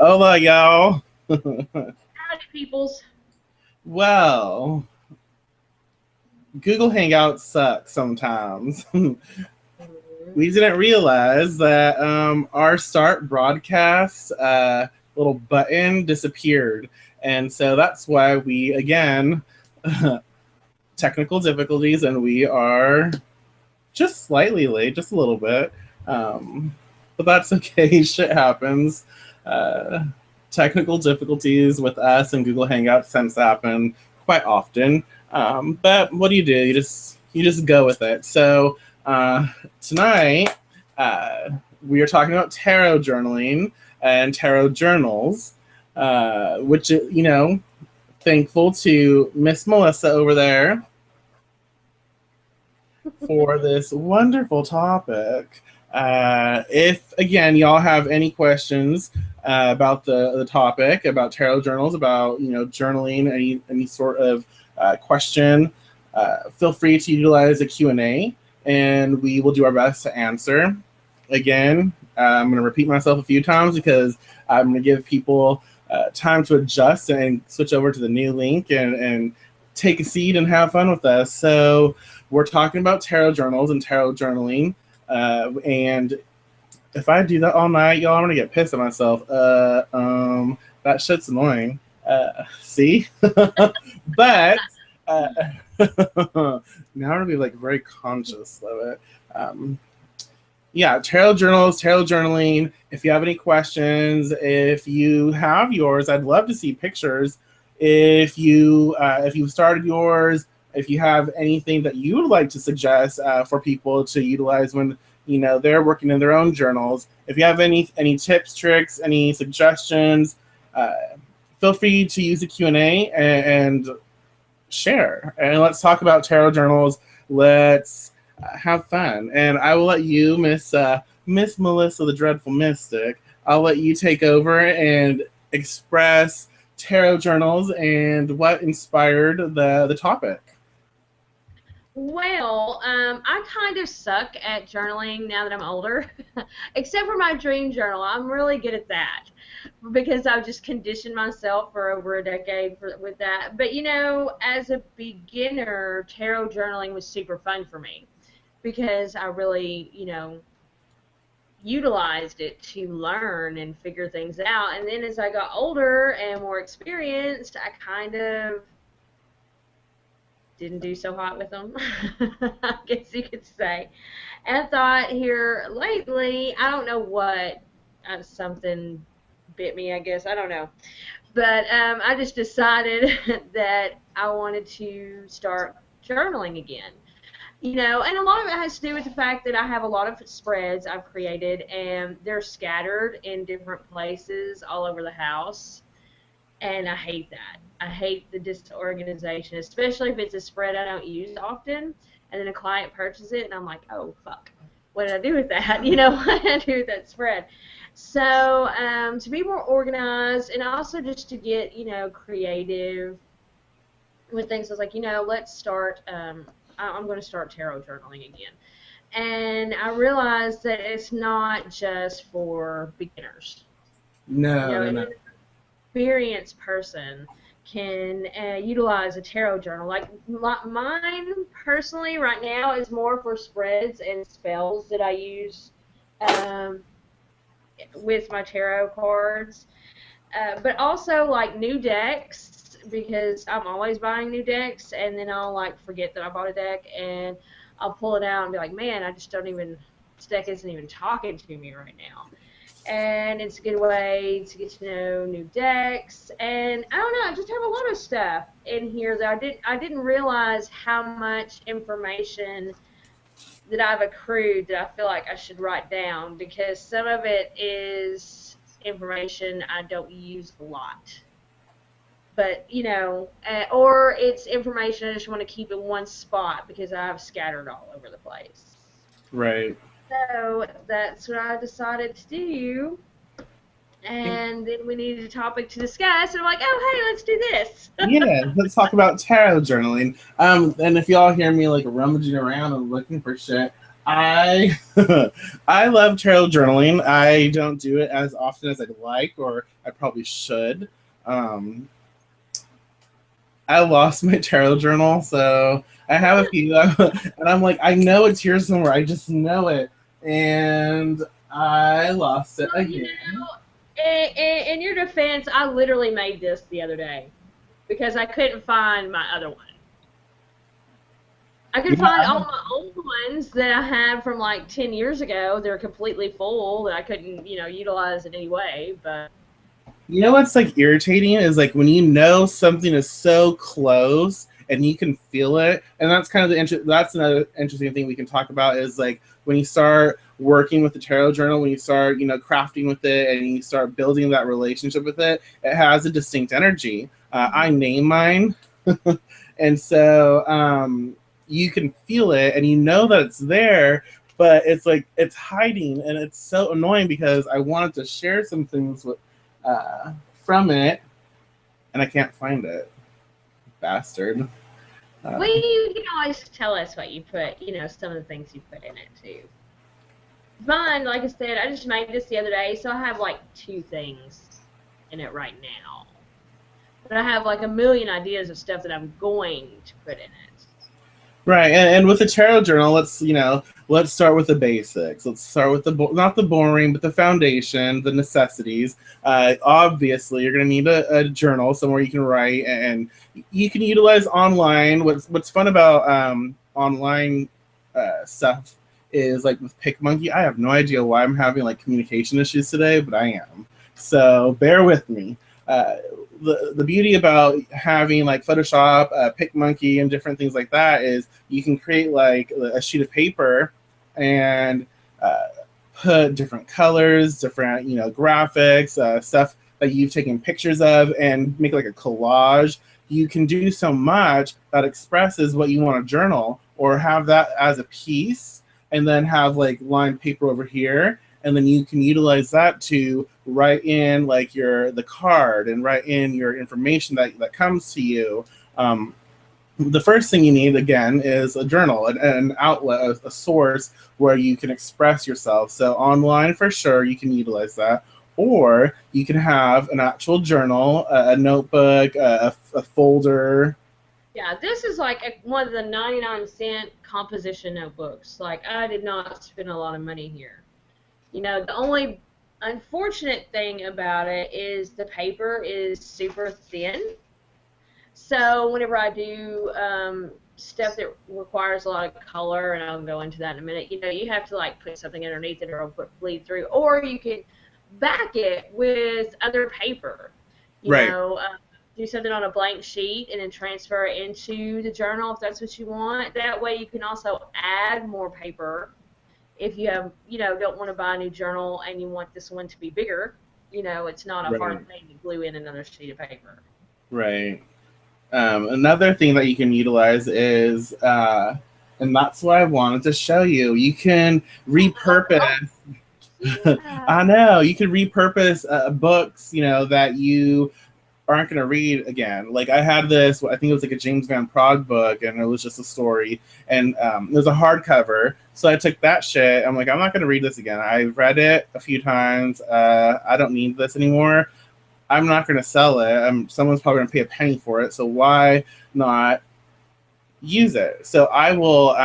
Hola, y'all. Howdy, peoples. Well, Google Hangouts suck sometimes. Mhm. We didn't realize that our start broadcast little button disappeared. And so that's why we, again, technical difficulties, and we are just slightly late, just a little bit. But that's okay. Shit happens. Uh, Technical difficulties with us and Google Hangouts tends to happen quite often. But what do? You just go with it. So uh, tonight we are talking about tarot journaling and tarot journals, which thankful to Miss Melissa over there for this wonderful topic. If again y'all have any questions about the topic, about tarot journals, about journaling, any sort of question, feel free to utilize a Q&A, and we will do our best to answer. Again, I'm going to repeat myself a few times because I'm going to give people time to adjust and switch over to the new link and take a seat and have fun with us. So we're talking about tarot journals and tarot journaling. And if I do that all night, y'all, I'm gonna get pissed at myself. That shit's annoying. See, but uh, now I'm gonna be like very conscious of it. Um, yeah, tarot journals, tarot journaling. If you have any questions, if you have yours, I'd love to see pictures. If you've started yours, if you have anything that you would like to suggest for people to utilize when they're working in their own journals. If you have any tips, tricks, any suggestions, uh, feel free to use the Q&A and share. And let's talk about tarot journals. Let's have fun. And I will let you, Miss Melissa, the Dreadful Mystic. I'll let you take over and express tarot journals and what inspired the topic. Well, I kind of suck at journaling now that I'm older, except for my dream journal. I'm really good at that because I've just conditioned myself for over a decade with that. But as a beginner, tarot journaling was super fun for me because I really, utilized it to learn and figure things out. And then as I got older and more experienced, I kind of didn't do so hot with them, I guess you could say. And I thought here lately, I don't know what, something bit me, I guess. I don't know. But I just decided that I wanted to start journaling again. And a lot of it has to do with the fact that I have a lot of spreads I've created, and they're scattered in different places all over the house. And I hate that. I hate the disorganization, especially if it's a spread I don't use often, and then a client purchases it, and I'm like, oh fuck, what did I do with that? What did I do with that spread? So to be more organized, and also just to get creative with things, I was like, let's start. I'm going to start tarot journaling again, and I realized that it's not just for beginners. No, no, no. Any experienced person can utilize a tarot journal. Like mine personally right now is more for spreads and spells that I use um, with my tarot cards. But also like new decks because I'm always buying new decks, and then I'll like forget that I bought a deck, and I'll pull it out and be like, man, I just don't even, this deck isn't even talking to me right now. And it's a good way to get to know new decks. And I don't know, I just have a lot of stuff in here that I didn't realize how much information that I've accrued that I feel like I should write down, because some of it is information I don't use a lot. But or it's information I just want to keep in one spot because I've scattered all over the place. Right. So that's what I decided to do, and then we needed a topic to discuss, and I'm like, oh, hey, let's do this. Yeah, let's talk about tarot journaling. And if y'all hear me like rummaging around and looking for shit, I I love tarot journaling. I don't do it as often as I'd like, or I probably should. Um, I lost my tarot journal, so I have a few, and I'm like, I know it's here somewhere. I just know it, and I lost it Well, again. in your defense, I literally made this the other day because I couldn't find my other one. I could find all Yeah, my old ones that I had from like 10 years ago. They're completely full that I couldn't, utilize in any way. But you know what's like irritating is like when you know something is so close and you can feel it, and that's kind of that's another interesting thing we can talk about is like when you start working with the tarot journal, when you start crafting with it and you start building that relationship with it, it has a distinct energy. I name mine, and so you can feel it and you know that it's there, but it's like it's hiding, and it's so annoying because I wanted to share some things with uh, from it, and I can't find it. Bastard. Uh, well, you can always tell us what you put, some of the things you put in it too. Mine, like I said, I just made this the other day, so I have like two things in it right now. But I have like a million ideas of stuff that I'm going to put in it. right, and with the tarot journal, let's start with the basics. Let's start with the not the boring, but the foundation, the necessities. Obviously, you're going to need a journal somewhere you can write, and you can utilize online. What's fun about online stuff is like with PicMonkey. I have no idea why I'm having like communication issues today, but I am. So bear with me. Uh, the beauty about having like Photoshop, PicMonkey, and different things like that is you can create like a sheet of paper and uh, put different colors, different graphics, stuff that you've taken pictures of, and make like a collage. You can do so much that expresses what you want to journal, or have that as a piece, and then have like lined paper over here, and then you can utilize that to write in like the card and write in your information that comes to you. The first thing you need again is a journal, an outlet, a source where you can express yourself. So online for sure you can utilize that, or you can have an actual journal, a notebook, a folder. Yeah, this is like one of the 99-cent composition notebooks. Like, I did not spend a lot of money here. The only unfortunate thing about it is the paper is super thin. So whenever I do stuff that requires a lot of color, and I'll go into that in a minute, you have to like put something underneath it or it'll bleed through, or you can back it with other paper. You Right. know, uh, do something on a blank sheet and then transfer it into the journal if that's what you want. That way you can also add more paper if you have, don't want to buy a new journal and you want this one to be bigger. It's not a hard Right. thing to glue in another sheet of paper. Right. Another thing that you can utilize is, and that's what I wanted to show you. You can Oh, repurpose. yeah. I know you can repurpose books, that you aren't going to read again. Like I had this, I think it was like a James Van Prague book, and it was just a story, and it was a hardcover. So I took that shit. I'm like, I'm not going to read this again. I've read it a few times. I don't need this anymore. I'm not going to sell it. Someone's probably going to pay a penny for it. So why not use it? So I will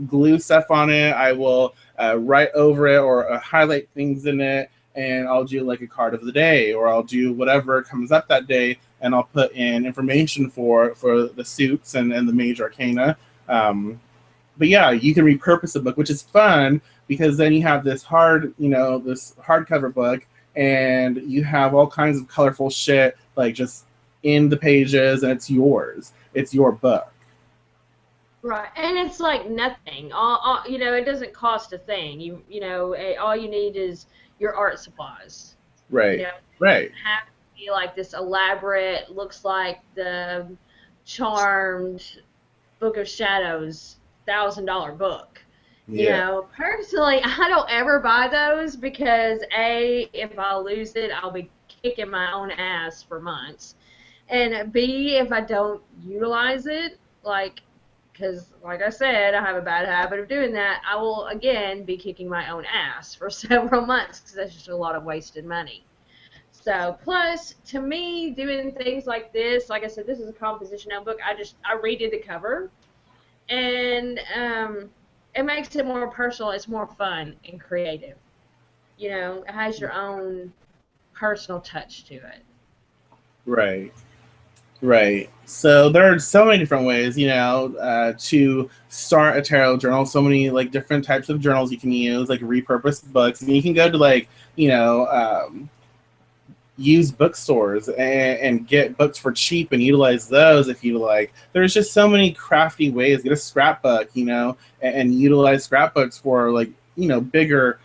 glue stuff on it. I will write over it, or highlight things in it. And I'll do like a card of the day, or I'll do whatever comes up that day, and I'll put in information for the suits and the major arcana. But yeah, you can repurpose a book, which is fun because then you have this hardcover book, and you have all kinds of colorful shit like just in the pages, and it's yours. It's your book. Right, and it's like nothing. It doesn't cost a thing. All you need is your art supplies. Right. It Right. doesn't have to be like this elaborate, looks like the Charmed Book of Shadows $1,000 book. Yeah. Personally, I don't ever buy those because A, if I lose it, I'll be kicking my own ass for months. And B, if I don't utilize it, like because, like I said, I have a bad habit of doing that. I will again be kicking my own ass for several months because that's just a lot of wasted money. So, plus, to me, doing things like this, like I said, this is a composition notebook. I redid the cover, and it makes it more personal. It's more fun and creative. You know, it has your own personal touch to it. Right. Right. So there are so many different ways, to start a tarot journal. So many like different types of journals you can use, like repurposed books. And you can go to like, used bookstores and get books for cheap and utilize those if you like. There's just so many crafty ways. Get a scrapbook, and utilize scrapbooks for like, bigger,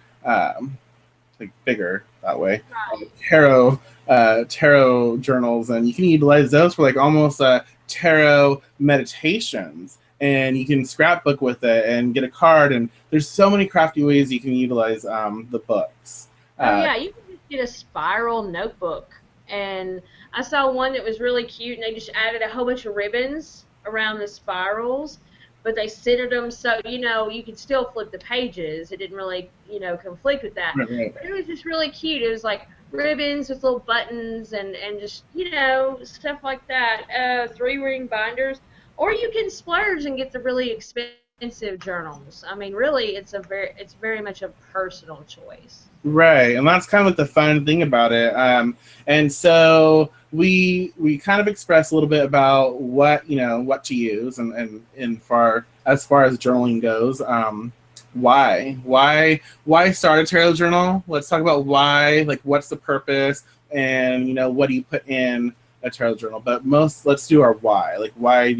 bigger that way. Right. Tarot journals, and you can utilize those for like almost tarot meditations. And you can scrapbook with it and get a card. And there's so many crafty ways you can utilize the books. Oh yeah, you can just get a spiral notebook. And I saw one that was really cute, and they just added a whole bunch of ribbons around the spirals, but they centered them so you could still flip the pages. It didn't really conflict with that. Right. But it was just really cute. It was like ribbons with little buttons and just stuff like that. 3-ring binders, or you can splurge and get the really expensive journals. I mean, really, it's very much a personal choice. Right, and that's kind of like the fun thing about it. And so we kind of express a little bit about what to use, and as far as journaling goes. Why start a tarot journal? Let's talk about why. Like, what's the purpose, and what do you put in a tarot journal? But let's do our why. Like, why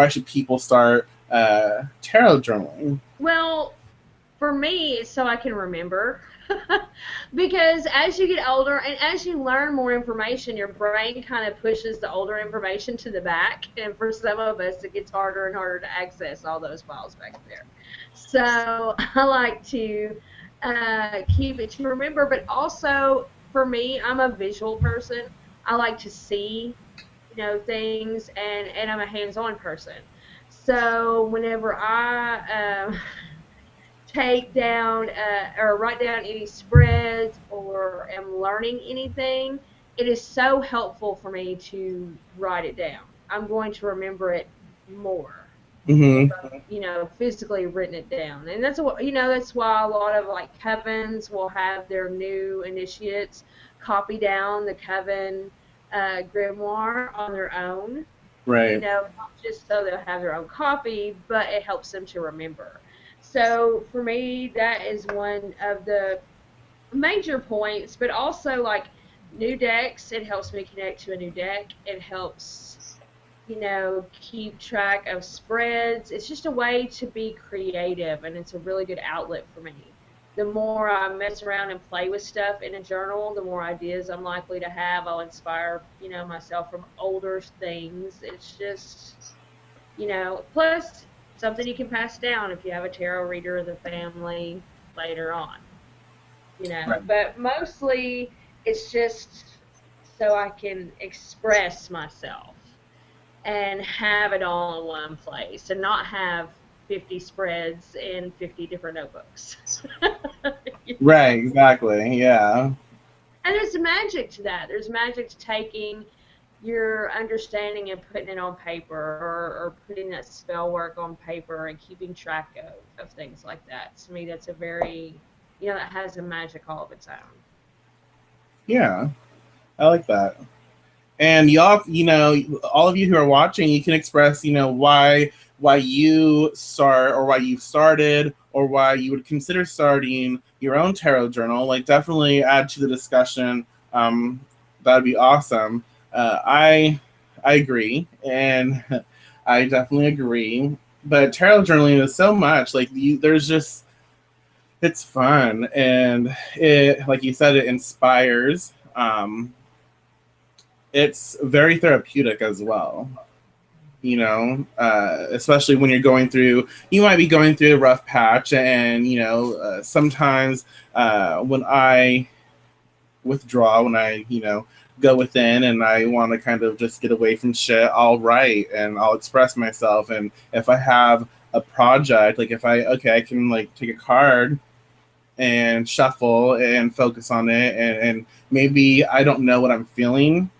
should people start tarot journaling? Well, for me, it's so I can remember. Because as you get older and as you learn more information, your brain kind of pushes the older information to the back. And for some of us, it gets harder and harder to access all those files back there. So I like to keep it to remember. But also, for me, I'm a visual person. I like to see, things, and I'm a hands-on person. So whenever I take down or write down any spreads or am learning anything, it is so helpful for me to write it down. I'm going to remember it more if Mm-hmm. I've, physically written it down. And that's why a lot of like covens will have their new initiates copy down the coven grimoire on their own. Right. Not just so they'll have their own copy, but it helps them to remember. So for me, that is one of the major points, but also like new decks, it helps me connect to a new deck. It helps, keep track of spreads. It's just a way to be creative, and it's a really good outlet for me. The more I mess around and play with stuff in a journal, the more ideas I'm likely to have. I'll inspire, myself from older things. It's just, plus something you can pass down if you have a tarot reader of the family later on. Right. But mostly it's just so I can express myself and have it all in one place and not have 50 spreads in 50 different notebooks. Right, exactly. Yeah. And there's magic to that. There's magic to taking your understanding and putting it on paper, or putting that spell work on paper and keeping track of things like that. To me, that's a very, that has a magic all of its own. Yeah. I like that. And y'all, all of you who are watching, you can express, why you start, or why you started, or why you would consider starting your own tarot journal. Like, definitely add to the discussion. That'd be awesome. I agree, and I definitely agree. But tarot journaling is so much like there's just, it's fun, and it, like you said, it inspires. It's very therapeutic as well. Especially when you might be going through a rough patch, and sometimes when I withdraw, when I go within and I want to kind of just get away from shit, I'll write and I'll express myself. And if I have a project, like if I can like take a card and shuffle and focus on it, and maybe I don't know what I'm feeling,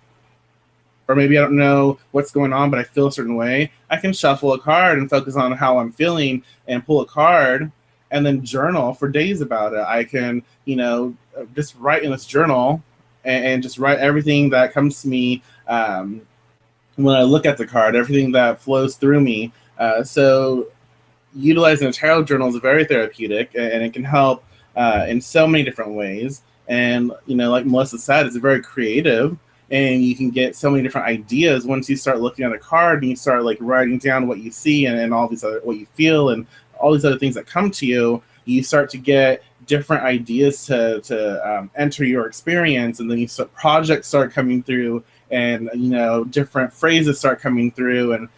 or maybe I don't know what's going on, but I feel a certain way, I can shuffle a card and focus on how I'm feeling and pull a card and then journal for days about it. I can, just write in this journal and just write everything that comes to me when I look at the card, everything that flows through me. So utilizing a tarot journal is very therapeutic, and it can help in so many different ways. And like Melissa said, it's very creative, and you can get so many different ideas once you start looking at a card and you start like writing down what you see and all these other what you feel and all these other things that come to you. You start to get different ideas to enter your experience, and then projects start coming through, and different phrases start coming through, and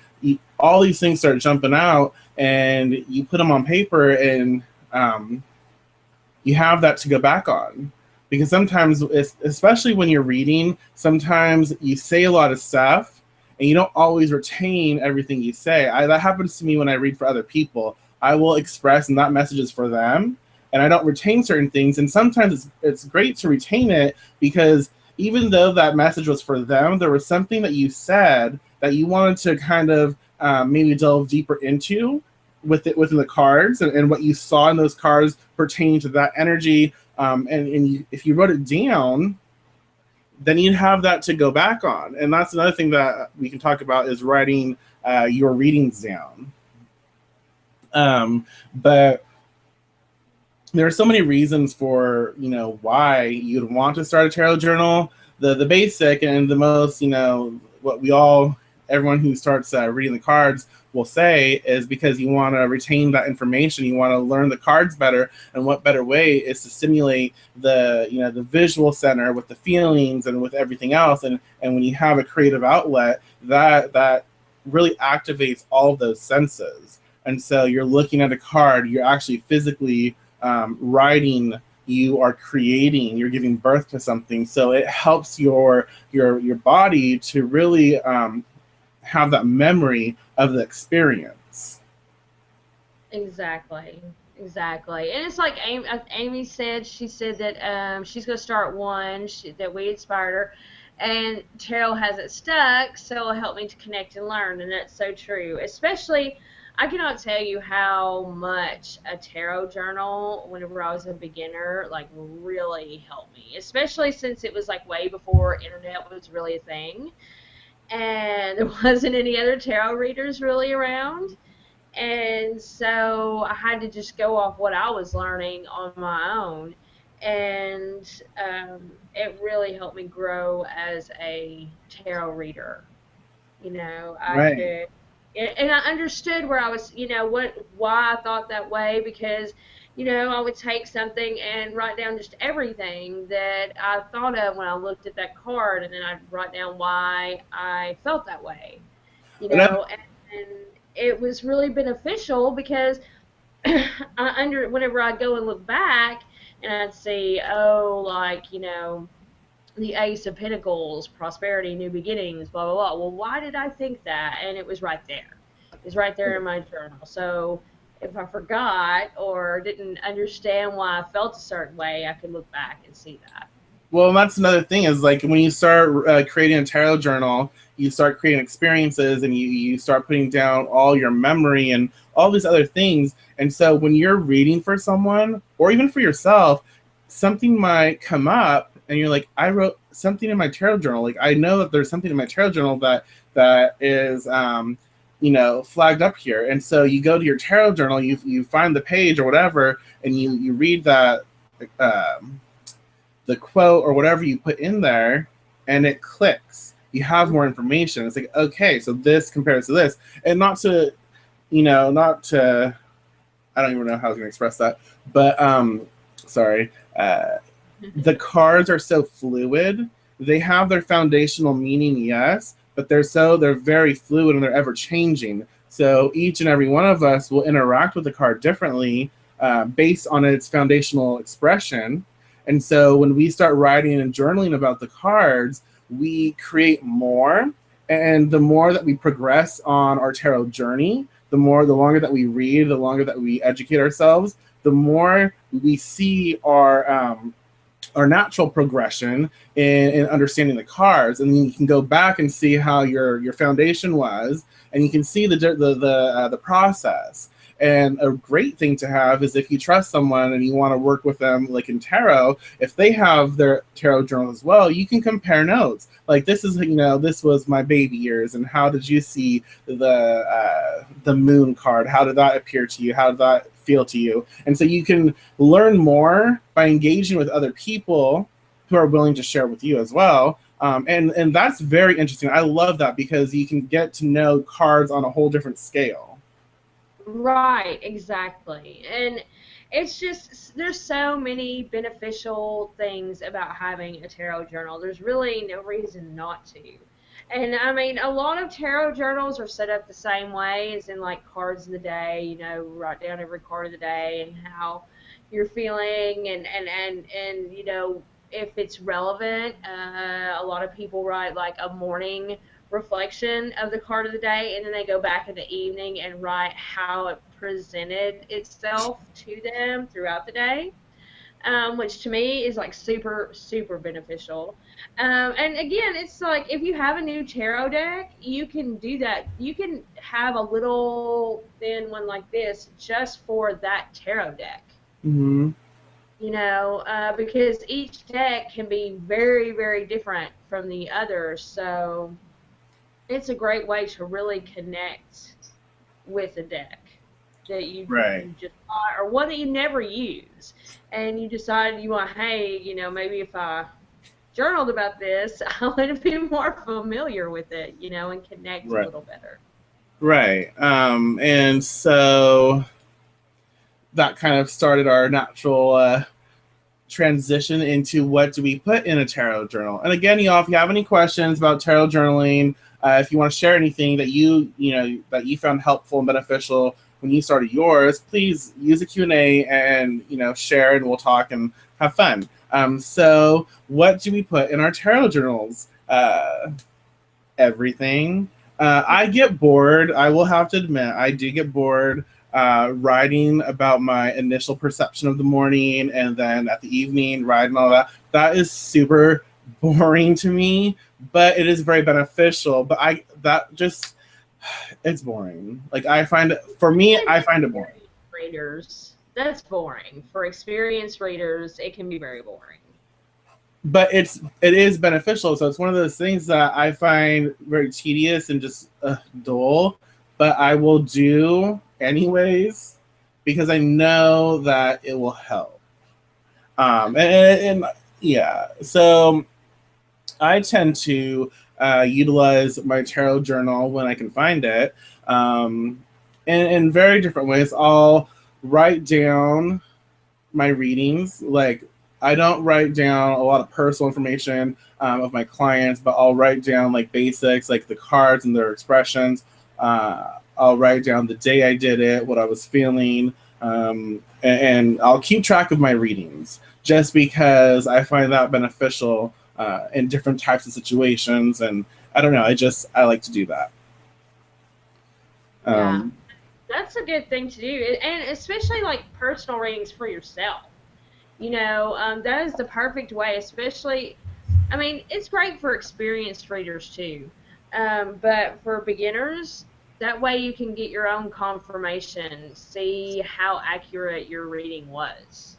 all these things start jumping out, and you put them on paper, and you have that to go back on. Because sometimes, especially when you're reading, sometimes you say a lot of stuff and you don't always retain everything you say. That happens to me when I read for other people. I will express, and that message is for them, and I don't retain certain things. And sometimes it's great to retain it, because even though that message was for them, there was something that you said that you wanted to kind of maybe delve deeper into within the cards, and what you saw in those cards pertaining to that energy. If you wrote it down, then you'd have that to go back on. And that's another thing that we can talk about, is writing your readings down. But there are so many reasons for, why you'd want to start a tarot journal. The basic and the most, what everyone who starts reading the cards will say is because you want to retain that information. You want to learn the cards better, and what better way is to stimulate the visual center with the feelings and with everything else. And when you have a creative outlet, that really activates all of those senses. And so you're looking at a card, you're actually physically writing, you are creating, you're giving birth to something. So it helps your body to really have that memory of the experience. Exactly. Exactly. And it's like Amy said, she said that she's going to start one, that we inspired her, and tarot hasn't stuck, so it'll help me to connect and learn. And that's so true. Especially, I cannot tell you how much a tarot journal, whenever I was a beginner, like really helped me. Especially since it was like way before internet was really a thing, and there wasn't any other tarot readers really around. And so I had to just go off what I was learning on my own. And it really helped me grow as a tarot reader. I Right. could, and I understood where I was, why I thought that way, because, I would take something and write down just everything that I thought of when I looked at that card, and then I'd write down why I felt that way, And I, and it was really beneficial because whenever I go and look back and I'd see, oh, like, the Ace of Pentacles, prosperity, new beginnings, blah, blah, blah. Well, why did I think that? And it was right there. It was right there in my journal. So if I forgot or didn't understand why I felt a certain way, I could look back and see that. Well, that's another thing, is like when you start creating a tarot journal, you start creating experiences, and you start putting down all your memory and all these other things. And so when you're reading for someone, or even for yourself, something might come up and you're like, I wrote something in my tarot journal. Like, I know that there's something in my tarot journal that is flagged up here. And so you go to your tarot journal, you find the page or whatever, and you read that the quote or whatever you put in there, and it clicks. You have more information. It's like, okay, so this compares to this. And not to I don't even know how I was going to express that, but sorry. The cards are so fluid. They have their foundational meaning, yes, but they're very fluid, and they're ever changing. So each and every one of us will interact with the card differently based on its foundational expression. And so when we start writing and journaling about the cards, we create more. And the more that we progress on our tarot journey, the longer that we read, the longer that we educate ourselves, the more we see our natural progression in understanding the cards, and then you can go back and see how your foundation was, and you can see the process. And a great thing to have is if you trust someone and you want to work with them, like in tarot, if they have their tarot journal as well, you can compare notes. Like this is, this was my baby years, and how did you see the moon card? How did that appear to you? How did that feel to you? And so you can learn more by engaging with other people who are willing to share with you as well. And that's very interesting. I love that because you can get to know cards on a whole different scale. Right, exactly. And it's just, there's so many beneficial things about having a tarot journal. There's really no reason not to. And I mean, a lot of tarot journals are set up the same way as in like cards of the day, write down every card of the day and how you're feeling and if it's relevant. A lot of people write like a morning reflection of the card of the day, and then they go back in the evening and write how it presented itself to them throughout the day, which to me is like super, super beneficial. And again, it's like if you have a new tarot deck, you can do that. You can have a little thin one like this just for that tarot deck. Mm-hmm. Because each deck can be very, very different from the others. So it's a great way to really connect with a deck that Right. you just buy or one that you never use, and you decide you want, hey, maybe if I journaled about this, I would be more familiar with it, and connect a Right. little better. Right. And so that kind of started our natural transition into what do we put in a tarot journal. And again, y'all, if you have any questions about tarot journaling, if you want to share anything that that you found helpful and beneficial when you started yours, please use a Q&A and share, and we'll talk and have fun. So what do we put in our tarot journals? Everything. I get bored. I will have to admit, I do get bored writing about my initial perception of the morning, and then at the evening, writing all that. That is super boring to me, but it is very beneficial. But it's boring. Like I find it, for me, I find it boring. Readers, that's boring. For experienced readers, it can be very boring. But it is beneficial. So it's one of those things that I find very tedious and just dull, but I will do anyways because I know that it will help. And yeah, so I tend to utilize my tarot journal when I can find it, in very different ways. I'll write down my readings. Like I don't write down a lot of personal information of my clients, but I'll write down like basics, like the cards and their expressions. I'll write down the day I did it, what I was feeling, and I'll keep track of my readings just because I find that beneficial in different types of situations. And I don't know, I like to do that. Yeah, Um, that's a good thing to do, and especially like personal readings for yourself. That is the perfect way, especially, I mean, it's great for experienced readers too. But for beginners, that way you can get your own confirmation, see how accurate your reading was,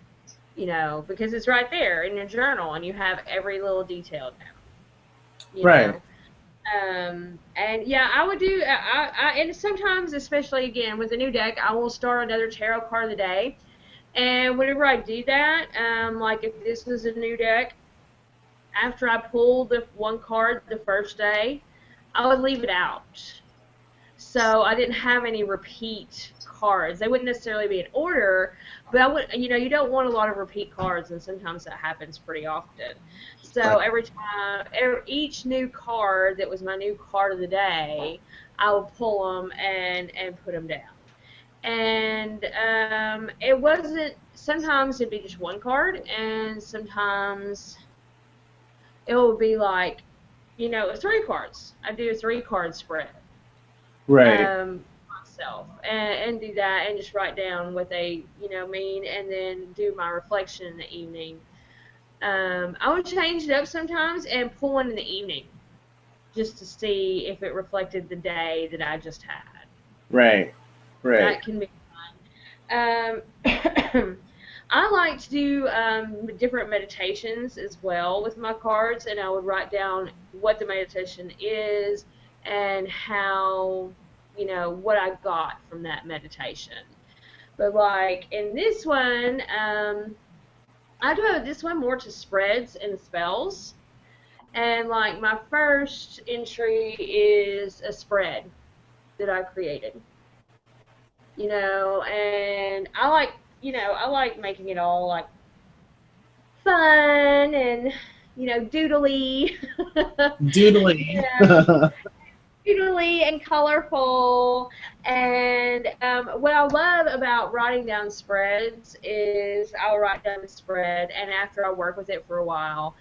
because it's right there in your journal and you have every little detail down, you right. know. And yeah, I would do, and sometimes, especially again with a new deck, I will start another tarot card of the day. And whenever I do that, like if this was a new deck, after I pull the one card the first day, I would leave it out. So I didn't have any repeat cards. They wouldn't necessarily be in order, but I would, you don't want a lot of repeat cards, and sometimes that happens pretty often. So Right. every time, each new card that was my new card of the day, I would pull them and put them down. And it wasn't. Sometimes it'd be just one card, and sometimes it would be like three cards. I do a 3-card spread. Right. Myself and do that and just write down what they mean, and then do my reflection in the evening. I would change it up sometimes and pull one in the evening just to see if it reflected the day that I just had. Right. Right. That can be fun. I like to do different meditations as well with my cards, and I would write down what the meditation is and how, what I got from that meditation. But like in this one, I do this one more to spreads and spells. And like my first entry is a spread that I created, and I like making it all like fun and doodly. Doodling. Doodly and colorful. And what I love about writing down spreads is I'll write down the spread, and after I work with it for a while,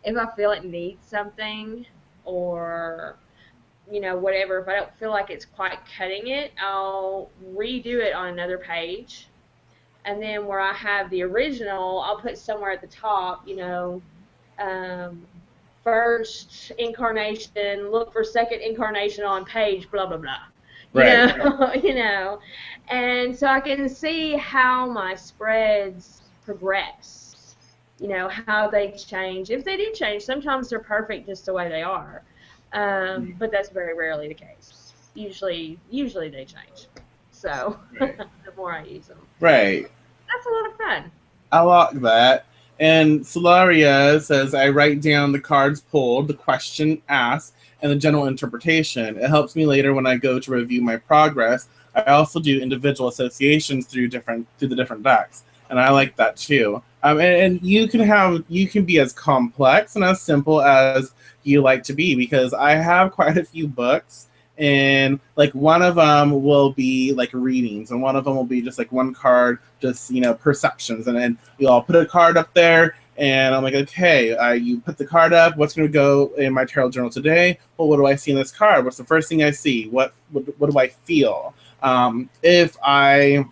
if I feel it needs something, or whatever, if I don't feel like it's quite cutting it, I'll redo it on another page. And then where I have the original, I'll put somewhere at the top, um, first incarnation, look for second incarnation on page, blah, blah, blah. Right. And so I can see how my spreads progress, how they change. If they do change, sometimes they're perfect just the way they are. But that's very rarely the case. Usually they change. So Right. the more I use them, Right. that's a lot of fun. I like that. And Solaria says, I write down the cards pulled, the question asked, and the general interpretation. It helps me later when I go to review my progress. I also do individual associations through the different decks, and I like that too. And you can be as complex and as simple as you like to be, because I have quite a few books, and like one of them will be like readings, and one of them will be just like one card, just perceptions, and then I'll put a card up there, and I'm like, okay, you put the card up. What's going to go in my tarot journal today? Well, what do I see in this card? What's the first thing I see? What do I feel? If I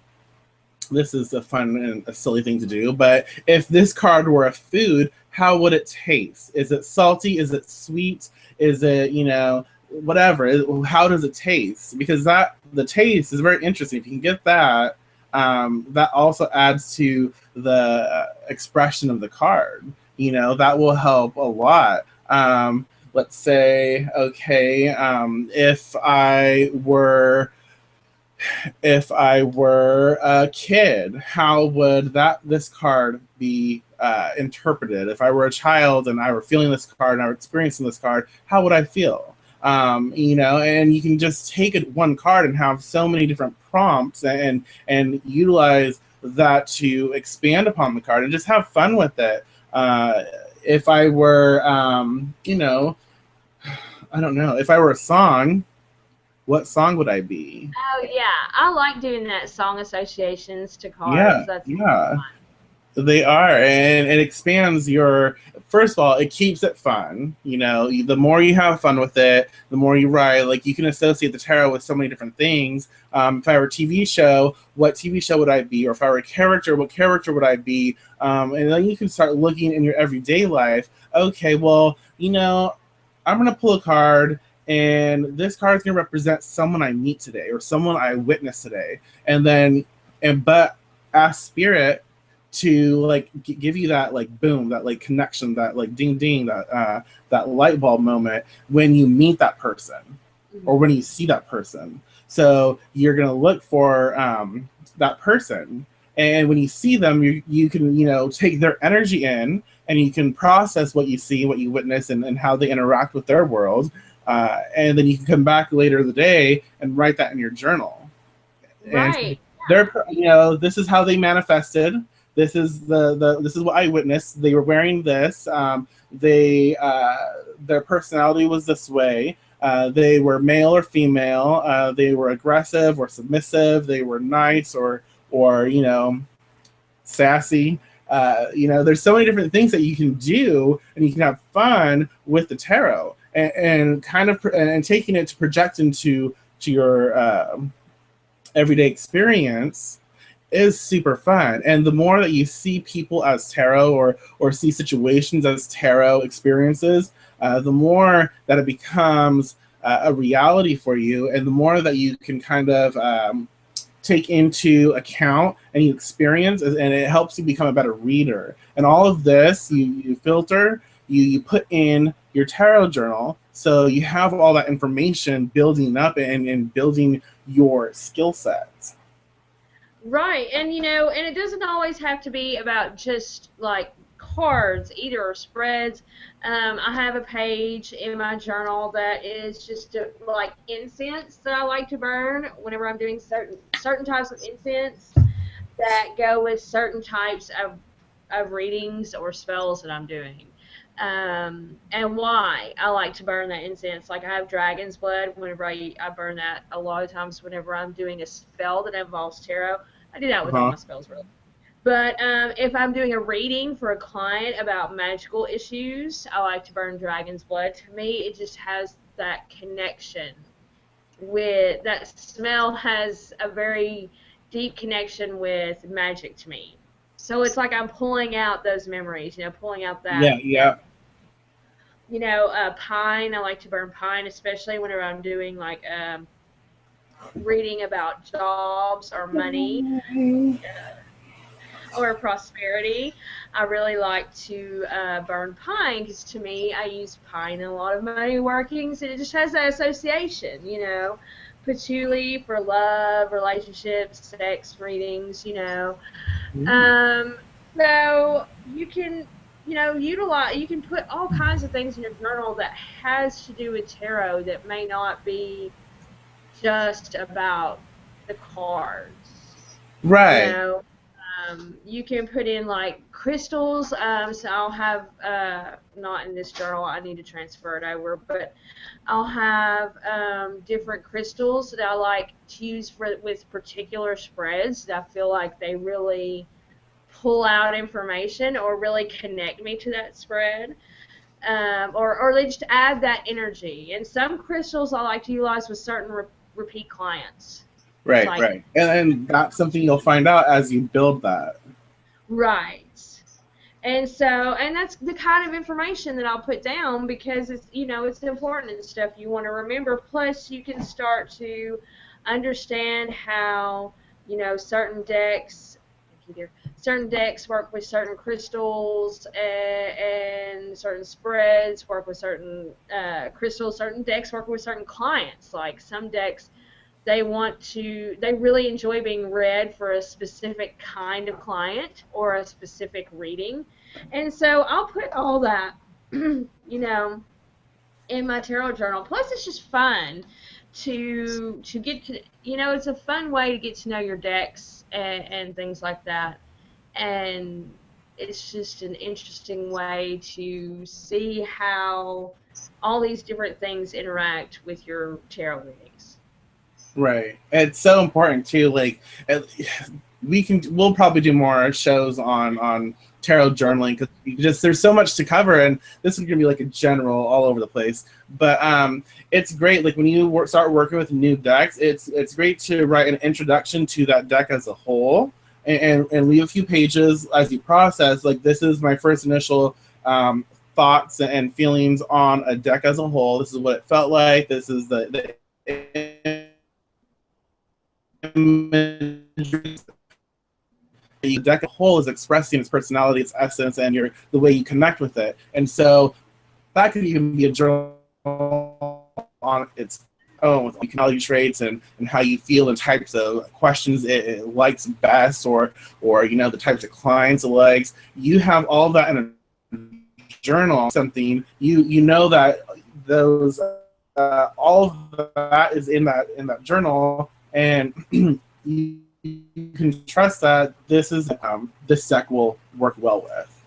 This is a fun and a silly thing to do, but if this card were a food, how would it taste? Is it salty? Is it sweet? Is it, whatever? How does it taste? Because the taste is very interesting. If you can get that, that also adds to the expression of the card. That will help a lot. Let's say, okay, if I were a kid, how would this card be interpreted? If I were a child and I were feeling this card and I were experiencing this card, how would I feel? And you can just take one card and have so many different prompts and utilize that to expand upon the card and just have fun with it. If I were, I don't know, if I were a song, what song would I be? Oh yeah, I like doing that, song associations to cards. Yeah, That's yeah, fun. they are, and it expands your. First of all, it keeps it fun. The more you have fun with it, the more you write. Like, you can associate the tarot with so many different things. If I were a TV show, what TV show would I be? Or if I were a character, what character would I be? And then you can start looking in your everyday life. Okay, well, I'm gonna pull a card, and this card is going to represent someone I meet today or someone I witness today, but ask spirit to like give you that like boom, that like connection, that like ding ding, that light bulb moment when you meet that person or when you see that person. So you're going to look for that person, and when you see them, you can take their energy in, and you can process what you see, what you witness, and how they interact with their world. And then you can come back later in the day and write that in your journal. Right. And this is how they manifested. This is this is what I witnessed. They were wearing this. Their personality was this way. They were male or female. They were aggressive or submissive. They were nice or sassy. There's so many different things that you can do, and you can have fun with the tarot. and kind of and taking it to project into to your everyday experience is super fun. And the more that you see people as tarot, or see situations as tarot experiences, the more that it becomes a reality for you, and the more that you can kind of take into account and you experience, and it helps you become a better reader. And all of this you filter, you put in your tarot journal, so you have all that information building up and building your skill sets. Right, and and it doesn't always have to be about just like cards either or spreads. I have a page in my journal that is just like incense that I like to burn whenever I'm doing certain types of incense that go with certain types of readings or spells that I'm doing. And why I like to burn that incense. Like I have dragon's blood whenever I burn that a lot of times whenever I'm doing a spell that involves tarot. I do that with all Uh-huh. my spells really. But if I'm doing a reading for a client about magical issues, I like to burn dragon's blood. To me, it just has that connection with that smell has a very deep connection with magic to me. So it's like I'm pulling out those memories, pulling out Yeah, that yeah. pine. I like to burn pine, especially whenever I'm doing like reading about jobs or money or prosperity. I really like to burn pine because to me, I use pine in a lot of money workings, and it just has that association. Patchouli for love, relationships, sex readings. Mm. Um, so you can, utilize, you can put all kinds of things in your journal that has to do with tarot that may not be just about the cards. You Right. know, you can put in like crystals. So I'll have, not in this journal, I need to transfer it over, but I'll have different crystals that I like to use with particular spreads that I feel like they really pull out information or really connect me to that spread. Or they just add that energy. And some crystals I like to utilize with certain repeat clients. It's Right, like, right. And that's something you'll find out as you build that. right. And that's the kind of information that I'll put down because it's important and stuff you want to remember. Plus, you can start to understand how certain decks. Thank you, dear. Certain decks work with certain crystals, and certain spreads work with certain crystals. Certain decks work with certain clients. Like some decks they really enjoy being read for a specific kind of client or a specific reading. And so I'll put all that, in my tarot journal. Plus, it's just fun to get to, it's a fun way to get to know your decks and things like that. And it's just an interesting way to see how all these different things interact with your tarot readings. Right. It's so important too. Like we'll probably do more shows on tarot journaling, because just there's so much to cover, and this is gonna be like a general all over the place. But it's great. Like when you start working with new decks, it's great to write an introduction to that deck as a whole, and leave a few pages as you process. Like this is my first initial thoughts and feelings on a deck as a whole. This is what it felt like. This is the imagery. The deck as a whole is expressing its personality, its essence, and the way you connect with it. And so that could even be a journal on its own, with personality traits and how you feel, and types of questions it likes best, or the types of clients it likes. You have all that in a journal. Something you know that those all of that is in that journal, and you can trust that this deck will work well with.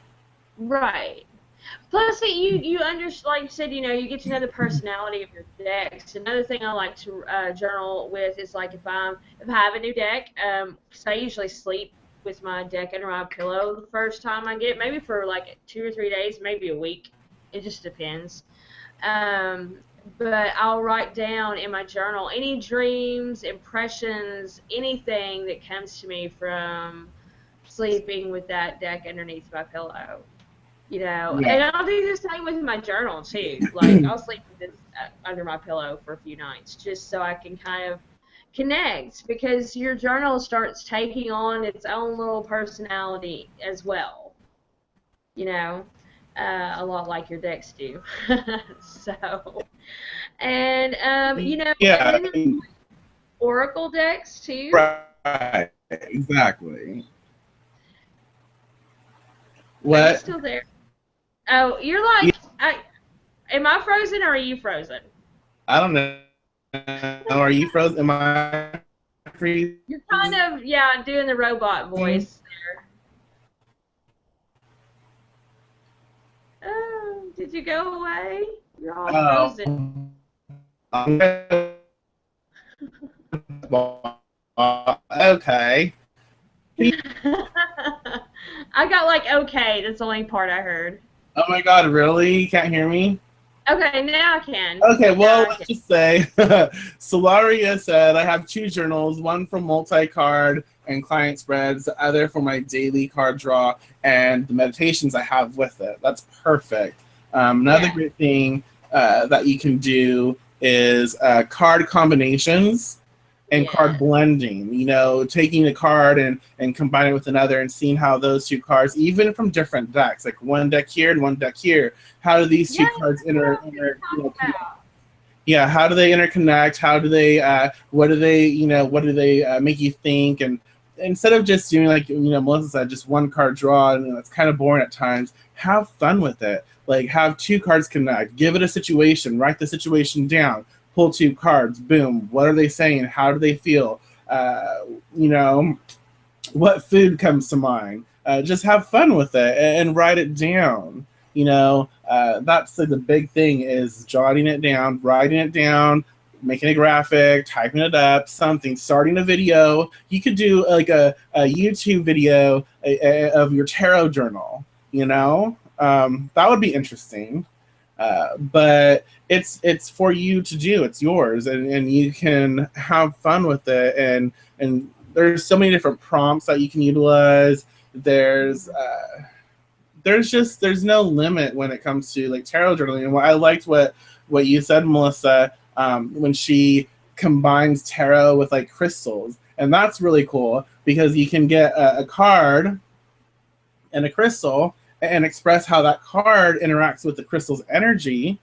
Right. Plus, you understand, like you said, you get to know the personality of your decks. Another thing I like to journal with is like if I have a new deck, 'cause I usually sleep with my deck under my pillow the first time I get it, maybe for like 2 or 3 days, maybe a week. It just depends. Um, but I'll write down in my journal any dreams, impressions, anything that comes to me from sleeping with that deck underneath my pillow. You know, Yeah. and I'll do the same with my journal too. Like I'll sleep with this under my pillow for a few nights just so I can kind of connect because your journal starts taking on its own little personality as well. You know, a lot like your decks do. So, and you know, and Yeah. then there's oracle decks too. Right. Exactly. Are you What? still there? Oh, you're Yeah, like, am I frozen or are you frozen? I don't know. Are you frozen? Am I freezing? You're kind of, yeah, doing the robot voice there. Oh, did you go away? You're all frozen. Oh. Okay. I got like okay. That's the only part I heard. Oh my God, really? You can't hear me? Okay, now I can. Okay, Now well, I let's can. just say Solaria said I have two journals, one for multi card and client spreads, the other for my daily card draw and the meditations I have with it. That's perfect. Another Yeah, great thing that you can do is card combinations and card yeah, blending, taking a card and combining it with another and seeing how those two cards, even from different decks, like one deck here and one deck here, how do these yeah. two cards That's what I was going to talk connect? about. Yeah, how do they interconnect? How do they what do they make you think? And instead of just doing, like, Melissa said, just one card draw, and it's kind of boring at times, have fun with it. Like, have two cards connect, give it a situation, write the situation down, pull two cards, boom, what are they saying, how do they feel, uh, you know what food comes to mind. Just have fun with it and write it down. That's like the big thing, is jotting it down, writing it down, making a graphic, typing it up, something, starting a video. You could do like a YouTube video of your tarot journal. That would be interesting. But it's for you to do. It's yours, and you can have fun with it. And there's so many different prompts that you can utilize. There's no limit when it comes to like tarot journaling. And I liked what you said, Melissa, when she combines tarot with like crystals, and that's really cool because you can get a card and a crystal and express how that card interacts with the crystal's energy.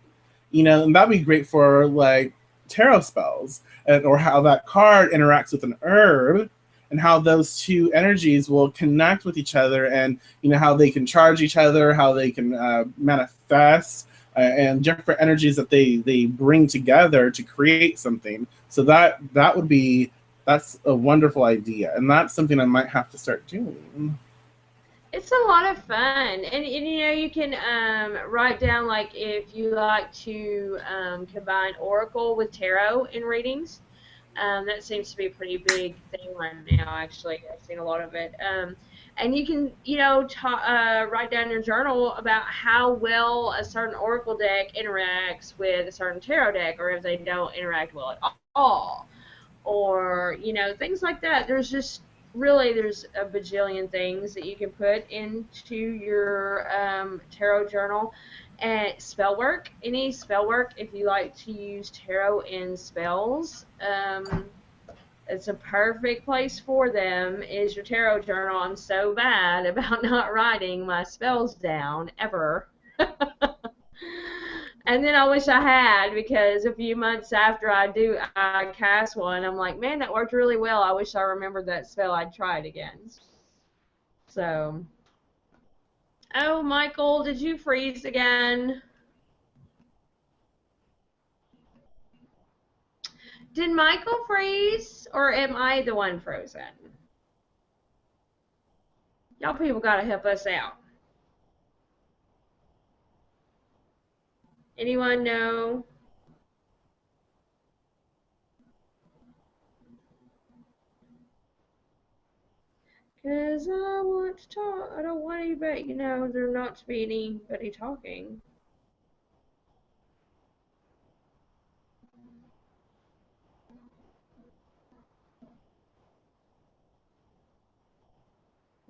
And that'd be great for like tarot spells, or how that card interacts with an herb, and how those two energies will connect with each other, and how they can charge each other, how they can manifest, and different energies that they bring together to create something. So that's a wonderful idea, and that's something I might have to start doing. It's a lot of fun, and you can write down like if you like to combine oracle with tarot in readings. That seems to be a pretty big thing right now. Actually, I've seen a lot of it. And you can, write down in your journal about how well a certain oracle deck interacts with a certain tarot deck, or if they don't interact well at all, or things like that. There's a bajillion things that you can put into your tarot journal. And spell work, any spell work, if you like to use tarot in spells, it's a perfect place for them, is your tarot journal. I'm so bad about not writing my spells down ever. And then I wish I had, because a few months after I cast one, I'm like, man, that worked really well. I wish I remembered that spell. I'd try it again. So, oh, Michael, did you freeze again? Did Michael freeze, or am I the one frozen? Y'all people gotta help us out. Anyone know? Because I want to talk. I don't want anybody, there not to be anybody talking.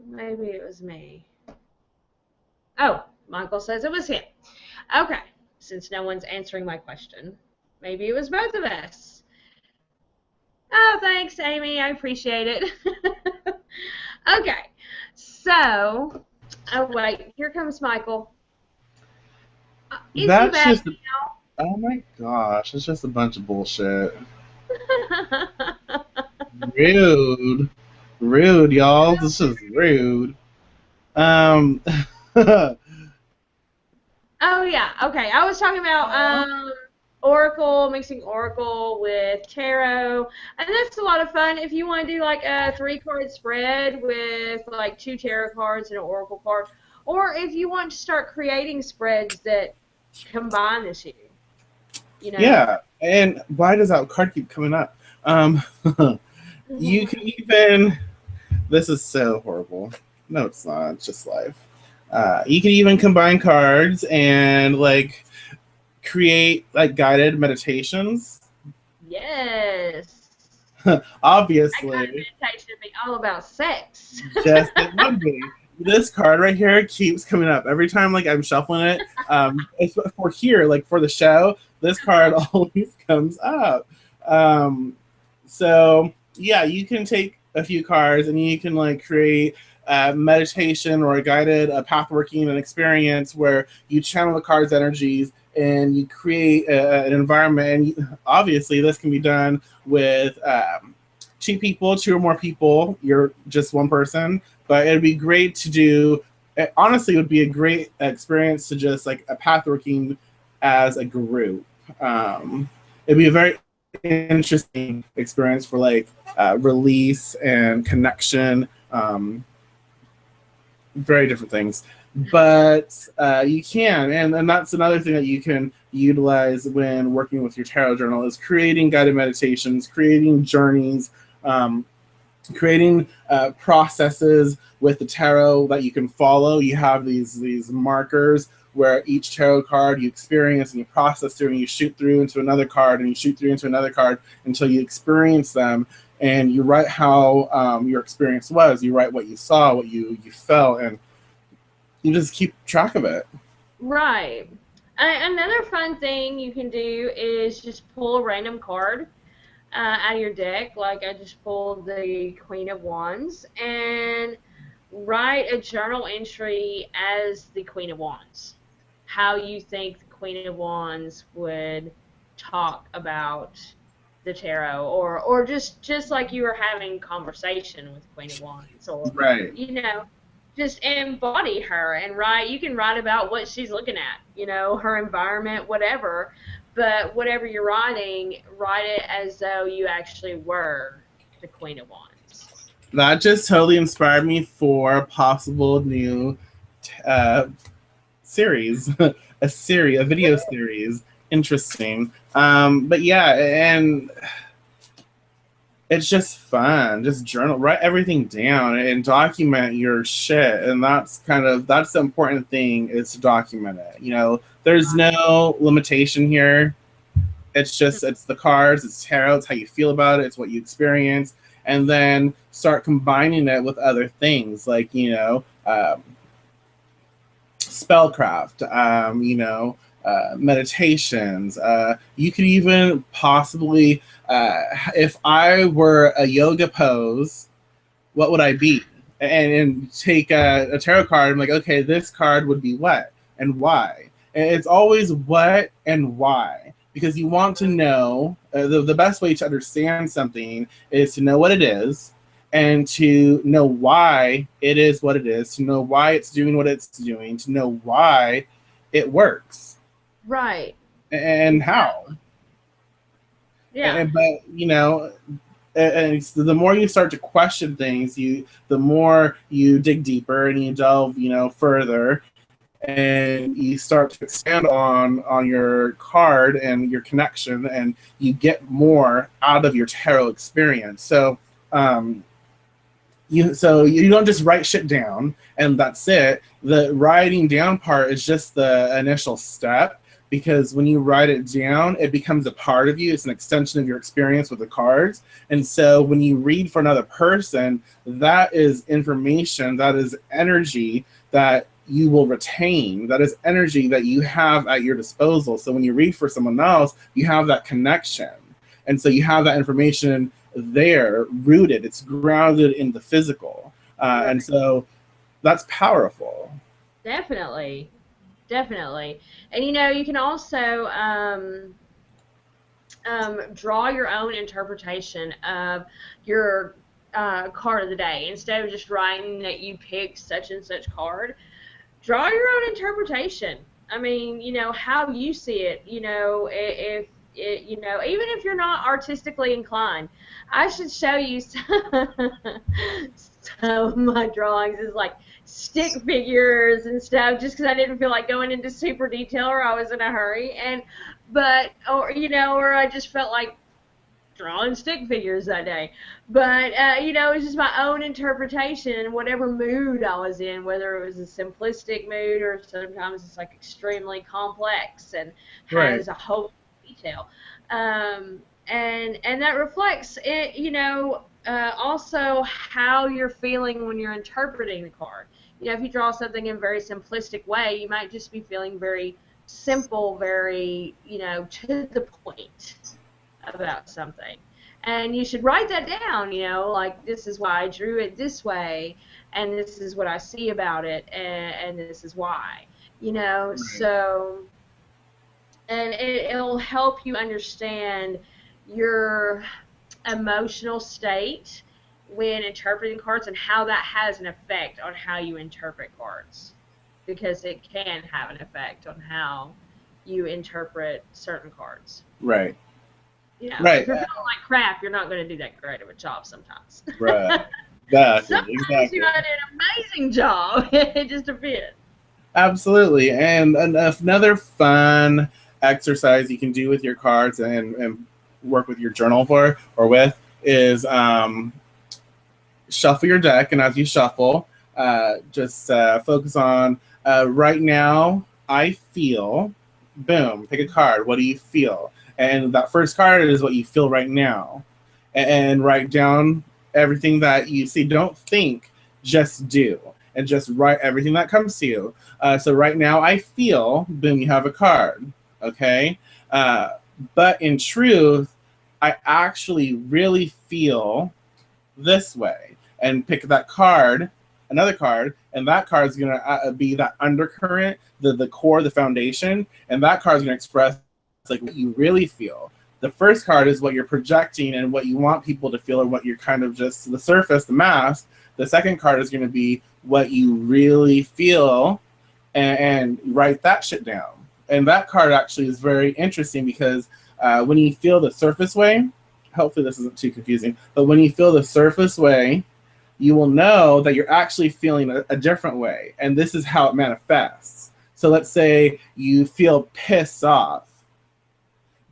Maybe it was me. Oh, Michael says it was him. Okay, since no one's answering my question, maybe it was both of us. Oh, thanks, Amy. I appreciate it. Okay, so, oh, wait, here comes Michael. Is he That's back just, oh my gosh, it's just a bunch of bullshit. now? Rude. Rude, y'all. This is rude. Um, Oh yeah, okay. I was talking about Oracle, mixing Oracle with Tarot, and that's a lot of fun. If you want to do like a 3 card spread with like 2 Tarot cards and an Oracle card, or if you want to start creating spreads that combine the two, you know. yeah, and why does that card keep coming up? You can even, this is so horrible. No, it's not. It's just life. You can even combine cards and like create like guided meditations. Yes. That kind of Obviously, meditation would be all about sex. just it would be. This card right here keeps coming up every time. Like I'm shuffling it. It's for here, like for the show. This card always comes up. So yeah, you can take a few cards and you can like create meditation or a guided path working an experience where you channel the card's energies and you create an environment. And obviously, this can be done with 2 people, 2 or more people. You're just one person, but it'd be great to do. It honestly would be a great experience to just like a path working as a group. It'd be a very interesting experience for like release and connection. Very different things, but you can, and that's another thing that you can utilize when working with your tarot journal is creating guided meditations, creating journeys, creating processes with the tarot that you can follow. You have these markers where each tarot card you experience and you process through and you shoot through into another card and you shoot through into another card until you experience them, and you write how your experience was. You write what you saw, what you felt, and you just keep track of it. Right. Another fun thing you can do is just pull a random card out of your deck. Like I just pulled the Queen of Wands and write a journal entry as the Queen of Wands. How you think the Queen of Wands would talk about the tarot, or just like you were having conversation with Queen of Wands, or Right. you know, just embody her and write. You can write about what she's looking at, her environment, whatever. But whatever you're writing, write it as though you actually were the Queen of Wands. That just totally inspired me for a possible new uh, series, a video series. Interesting. But yeah, and it's just fun. Just journal, write everything down, and document your shit. And that's the important thing, is to document it. There's no limitation here. It's the cards, it's tarot, it's how you feel about it, it's what you experience, and then start combining it with other things like spellcraft, meditations. You could even possibly, if I were a yoga pose, what would I be? And take a tarot card. I'm like, okay, this card would be what and why. And it's always what and why, because you want to know. The best way to understand something is to know what it is, and to know why it is what it is, to know why it's doing what it's doing, to know why it works. Right. And how. Yeah. And the more you start to question things, the more you dig deeper and you delve, further, and you start to expand on your card and your connection, and you get more out of your tarot experience. So you don't just write shit down and that's it. The writing down part is just the initial step. because when you write it down, it becomes a part of you. It's an extension of your experience with the cards. And so when you read for another person, that is information, that is energy that you will retain. That is energy that you have at your disposal. So when you read for someone else, you have that connection. And so you have that information there rooted. It's grounded in the physical. And so that's powerful. Definitely. Definitely. And you can also draw your own interpretation of your card of the day. Instead of just writing that you picked such and such card, draw your own interpretation. I mean, how you see it. If it, even if you're not artistically inclined, I should show you some of my drawings is like stick figures and stuff, just because I didn't feel like going into super detail or I was in a hurry, or I just felt like drawing stick figures that day. But it's just my own interpretation and whatever mood I was in, whether it was a simplistic mood or sometimes it's like extremely complex and has a whole detail. And that reflects it, also how you're feeling when you're interpreting the card. If you draw something in a very simplistic way, you might just be feeling very simple, very, to the point about something. And you should write that down, like this is why I drew it this way, and this is what I see about it, and this is why, so, and it'll help you understand your emotional state when interpreting cards and how that has an effect on how you interpret cards, because it can have an effect on how you interpret certain cards. Right. Right. If you're feeling like crap, you're not going to do that great of a job sometimes. Right. Exactly. Sometimes you're going to do an amazing job. It just depends. Absolutely. And another fun exercise you can do with your cards and work with your journal for or with is shuffle your deck. And as you shuffle, just focus on right now, I feel, boom, pick a card. What do you feel? And that first card is what you feel right now. And write down everything that you see. Don't think, just do. And just write everything that comes to you. So right now I feel, boom, you have a card. Okay? But in truth, I actually really feel this way. And pick that card, another card, and that card is going to be that undercurrent, the core, the foundation, and that card is going to express like what you really feel. The first card is what you're projecting and what you want people to feel, or what you're kind of just the surface, the mask. The second card is going to be what you really feel, and write that shit down. And that card actually is very interesting because when you feel the surface way, hopefully this isn't too confusing, but when you feel the surface way, you will know that you're actually feeling a different way. And this is how it manifests. So let's say you feel pissed off,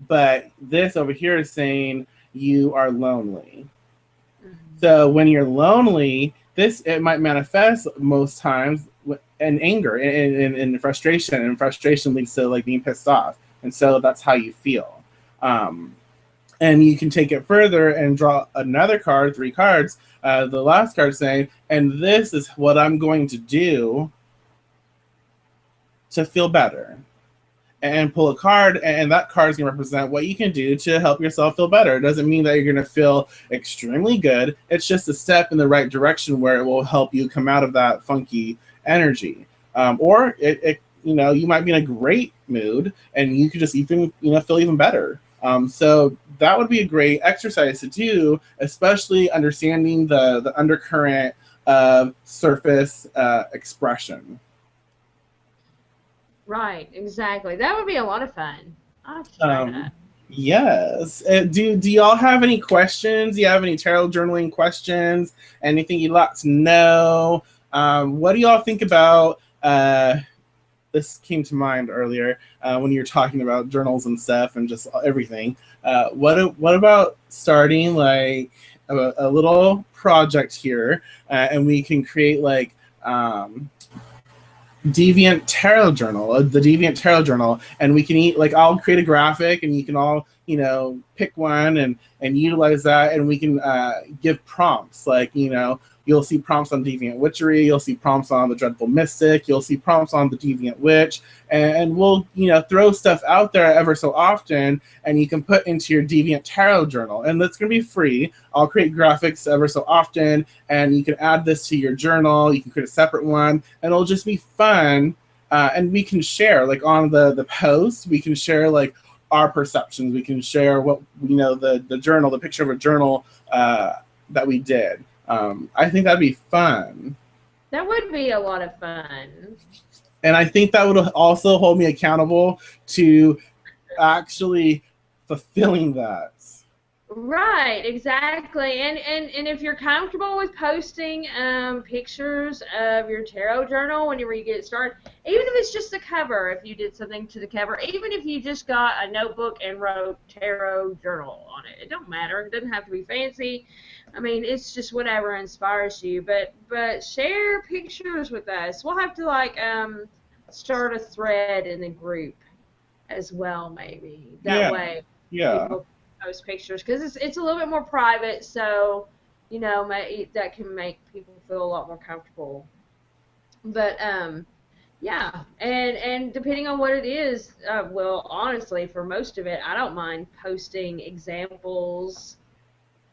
but this over here is saying you are lonely. Mm-hmm. So when you're lonely, it might manifest most times in anger and frustration, and frustration leads to like being pissed off. And so that's how you feel. And you can take it further and draw another card, 3 cards. The last card saying, and this is what I'm going to do to feel better. And pull a card, and that card is going to represent what you can do to help yourself feel better. It doesn't mean that you're going to feel extremely good. It's just a step in the right direction where it will help you come out of that funky energy. Or you might be in a great mood, and you could just even feel even better. So that would be a great exercise to do, especially understanding the undercurrent of surface expression. Right, exactly. That would be a lot of fun. I'll have to try that. Yes. Do y'all have any questions? Do you have any tarot journaling questions? Anything you'd like to know? What do y'all think about this came to mind earlier when you were talking about journals and stuff and just everything. What about starting like a little project here, and we can create like Deviant Tarot Journal, the Deviant Tarot Journal, and we can like I'll create a graphic, and you can all pick one and utilize that, and we can give prompts like you'll see prompts on Deviant Witchery, you'll see prompts on the Dreadful Mystic, you'll see prompts on the Deviant Witch, and we'll throw stuff out there ever so often, and you can put into your Deviant Tarot Journal, and that's going to be free. I'll create graphics ever so often, and you can add this to your journal. You can create a separate one, and it'll just be fun. And we can share, like on the post, we can share like our perceptions. We can share what the journal, the picture of a journal that we did. I think that'd be fun. That would be a lot of fun. And I think that would also hold me accountable to actually fulfilling that. Right, exactly. And if you're comfortable with posting pictures of your tarot journal whenever you get started, even if it's just the cover, if you did something to the cover, even if you just got a notebook and wrote tarot journal on it, it don't matter. It doesn't have to be fancy. I mean, it's just whatever inspires you. But share pictures with us. We'll have to like start a thread in the group as well, maybe. That way people post pictures, because it's a little bit more private, so that can make people feel a lot more comfortable. But yeah, and depending on what it is, well, honestly, for most of it, I don't mind posting examples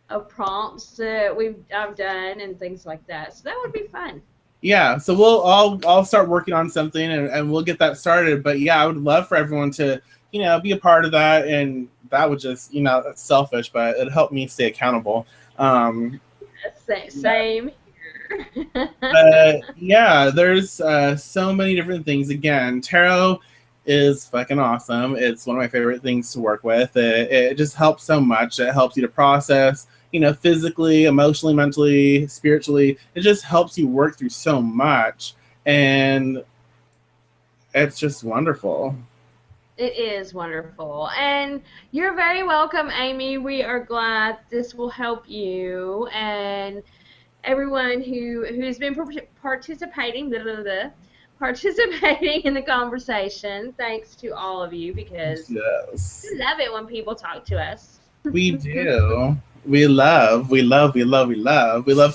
of prompts that I've done and things like that. So that would be fun. Yeah, so I'll start working on something, and we'll get that started. But yeah, I would love for everyone to be a part of that, and that would just that's selfish, but it'd help me stay accountable. Same here. Yeah, there's so many different things. Again, tarot is fucking awesome. It's one of my favorite things to work with. It just helps so much. It helps you to process physically, emotionally, mentally, spiritually. It just helps you work through so much, and it's just wonderful. It is wonderful. And you're very welcome, Amy. We are glad this will help you and everyone who's been participating participating in the conversation. Thanks to all of you, because we love it when people talk to us. We do. We love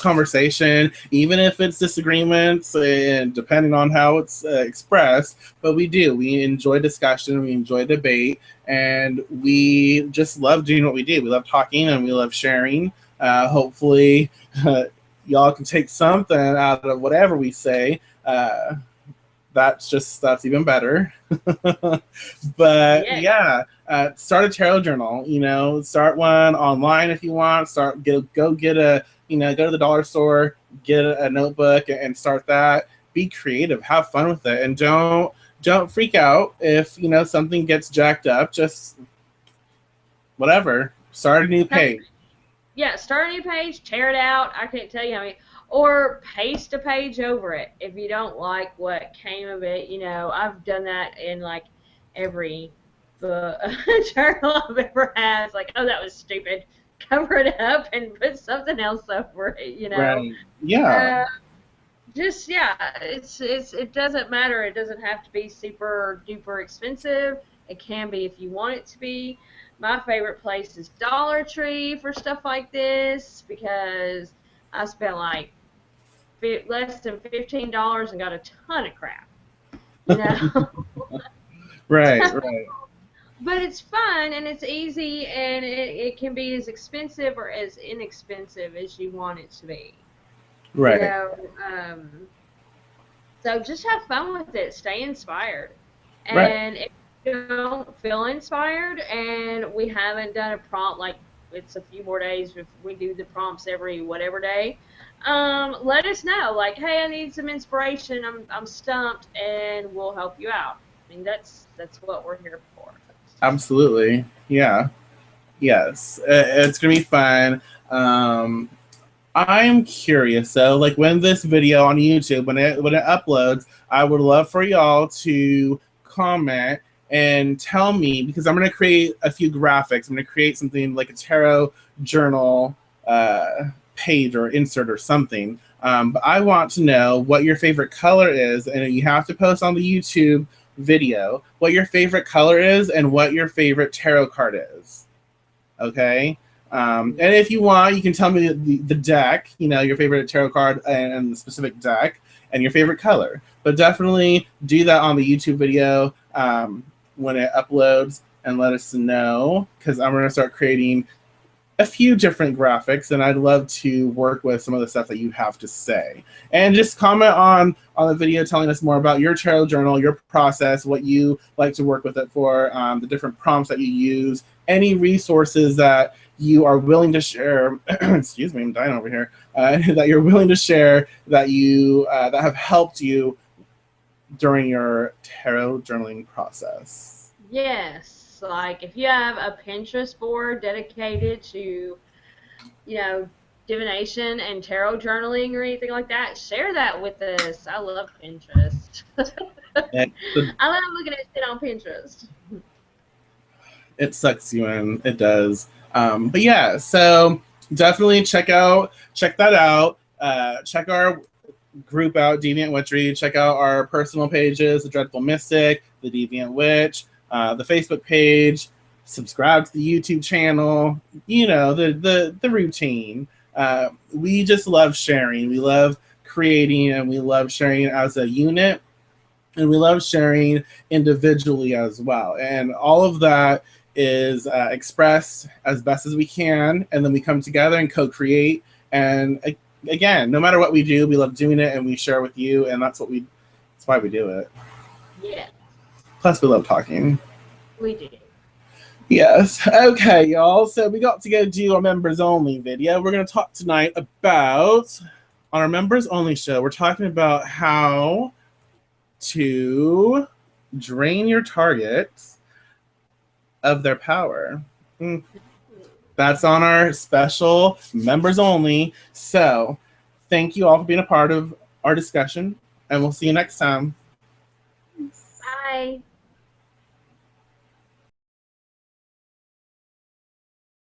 conversation, even if it's disagreements and depending on how it's expressed. But we enjoy discussion, we enjoy debate, and we just love doing what we do. We love talking and we love sharing. Hopefully, y'all can take something out of whatever we say. That's even better. But yeah, start a tarot journal. Start one online if you want. Go get a go to the dollar store, get a notebook, and start that. Be creative, have fun with it, and don't freak out if something gets jacked up. Just whatever. Start a new page. Yeah, start a new page, tear it out. I can't tell you how many. Or paste a page over it if you don't like what came of it. I've done that in like every journal I've ever had. It's like, oh, that was stupid. Cover it up and put something else over it. Right. Yeah. It doesn't matter. It doesn't have to be super duper expensive. It can be if you want it to be. My favorite place is Dollar Tree for stuff like this, because I spent like less than $15 and got a ton of crap. Right. But it's fun and it's easy, and it can be as expensive or as inexpensive as you want it to be. Right. So just have fun with it. Stay inspired. Right. And if you don't feel inspired and we haven't done a prompt, like it's a few more days if we do the prompts every whatever day, let us know. Like, hey, I need some inspiration. I'm stumped, and we'll help you out. I mean, that's what we're here for. Absolutely. Yeah. Yes. It's gonna be fun. I'm curious though, like when this video on YouTube, when it uploads, I would love for y'all to comment and tell me, because I'm going to create a few graphics. I'm going to create something like a tarot journal page or insert or something. But I want to know what your favorite color is, and you have to post on the YouTube video what your favorite color is and what your favorite tarot card is. Okay? And if you want, you can tell me the deck, your favorite tarot card and the specific deck and your favorite color. But definitely do that on the YouTube video when it uploads and let us know, because I'm going to start creating a few different graphics, and I'd love to work with some of the stuff that you have to say. And just comment on the video telling us more about your tarot journal, your process, what you like to work with it for, the different prompts that you use, any resources that you are willing to share. Excuse me, I'm dying over here. That you're willing to share that that have helped you during your tarot journaling process. Yes. Like if you have a Pinterest board dedicated to, divination and tarot journaling or anything like that, share that with us. I love Pinterest. I love looking at shit on Pinterest. It sucks you in. It does. But yeah, so definitely check that out. Check our group out, Deviant Witchery. Check out our personal pages, The Dreadful Mystic, The Deviant Witch, the Facebook page. Subscribe to the YouTube channel. The routine. We just love sharing. We love creating, and we love sharing as a unit, and we love sharing individually as well. And all of that is expressed as best as we can, and then we come together and co-create. And again, no matter what we do, we love doing it, and we share with you, and that's why we do it. Yeah. Plus, we love talking. We do. Yes. Okay, y'all. So we got to go do our members only video. We're going to talk tonight about, on our members only show, we're talking about how to drain your targets of their power. That's on our special members only. So thank you all for being a part of our discussion, and we'll see you next time. Bye.